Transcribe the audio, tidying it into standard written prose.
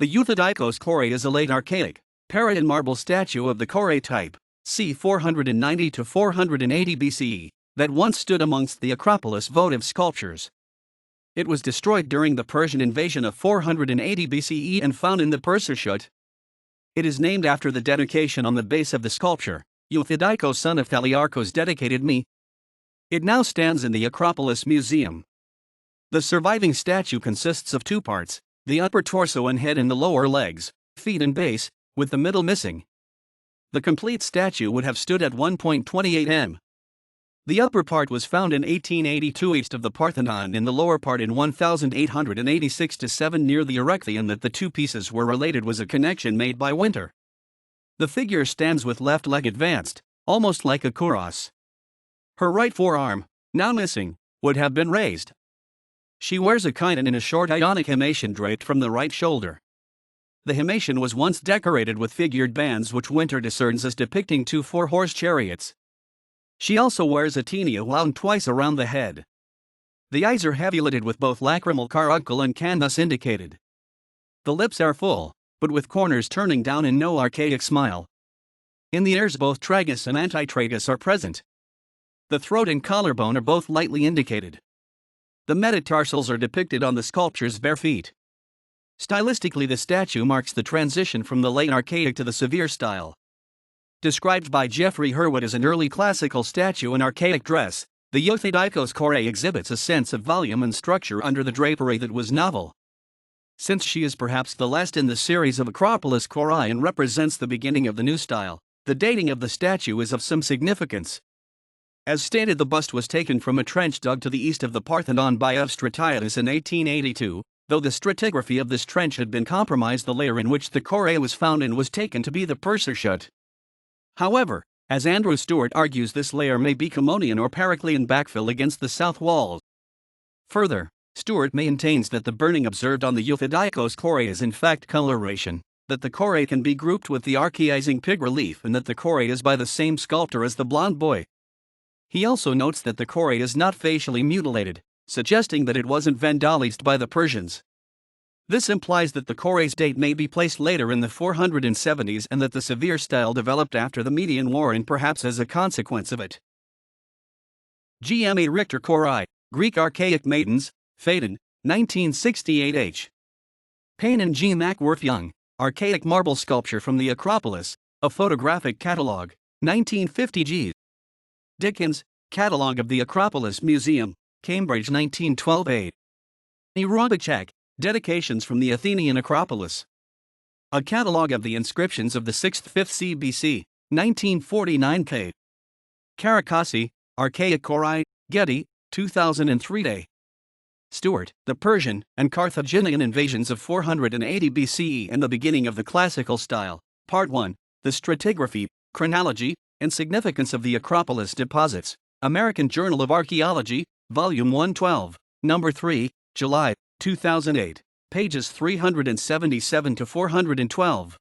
The Euthydikos Kore is a late archaic, Parian marble statue of the Kore type, c. 490 to 480 BCE, that once stood amongst the Acropolis votive sculptures. It was destroyed during the Persian invasion of 480 BCE and found in the Perserschutt. It is named after the dedication on the base of the sculpture: Euthydikos, son of Thaliarchos, dedicated me. It now stands in the Acropolis Museum. The surviving statue consists of two parts: the upper torso and head and the lower legs, feet and base, with the middle missing. The complete statue would have stood at 1.28 m. The upper part was found in 1882 east of the Parthenon, in the lower part in 1886-7 near the Erechtheion. That the two pieces were related was a connection made by Winter. The figure stands with left leg advanced, almost like a kouros. Her right forearm, now missing, would have been raised. She wears a chiton in a short Ionic himation draped from the right shoulder. The himation was once decorated with figured bands which Winter decerns as depicting two four-horse chariots. She also wears a taenia wound twice around the head. The eyes are heavy-lidded with both Lacrimal, caruncle and canthus indicated. The lips are full, but with corners turning down and no archaic smile. In the ears both tragus and antitragus are present. The throat and collarbone are both lightly indicated. The metatarsals are depicted on the sculpture's bare feet. Stylistically, the statue marks the transition from the late archaic to the severe style. Described by Geoffrey Herwood as an early classical statue in archaic dress, the Euthydikos Kore exhibits a sense of volume and structure under the drapery that was novel. Since she is perhaps the last in the series of Acropolis Kore and represents the beginning of the new style, the dating of the statue is of some significance. As stated, the bust was taken from a trench dug to the east of the Parthenon by Euthydikos in 1882, though the stratigraphy of this trench had been compromised. The layer in which the Kore was found in was taken to be the Perserschutt. However, as Andrew Stewart argues, this layer may be Chaemonian or Periclean backfill against the south wall. Further, Stewart maintains that the burning observed on the Euthydikos Kore is in fact coloration, that the Kore can be grouped with the archaizing pig relief, and that the Kore is by the same sculptor as the blonde boy. He also notes that the Kore is not facially mutilated, suggesting that it wasn't vandalized by the Persians. This implies that the Kore's date may be placed later in the 470s and that the severe style developed after the Median War and perhaps as a consequence of it. Gma Richter Kore, Greek Archaic Maidens, Phaeton, 1968 H. Payne and G. Mackworth Young, Archaic Marble Sculpture from the Acropolis, a Photographic Catalogue, 1950 G. Dickens, Catalogue of the Acropolis Museum, Cambridge 1912 A. Erechtheion, Dedications from the Athenian Acropolis. A Catalogue of the Inscriptions of the 6th-5th CBC, 1949 K. Karakasi, Archaic Kore, Getty, 2003 A. Stewart, The Persian and Carthaginian Invasions of 480 BCE and the Beginning of the Classical Style, Part 1, The Stratigraphy, Chronology, and Significance of the Acropolis Deposits, American Journal of Archaeology, Volume 112, Number 3, July, 2008, pages 377 to 412.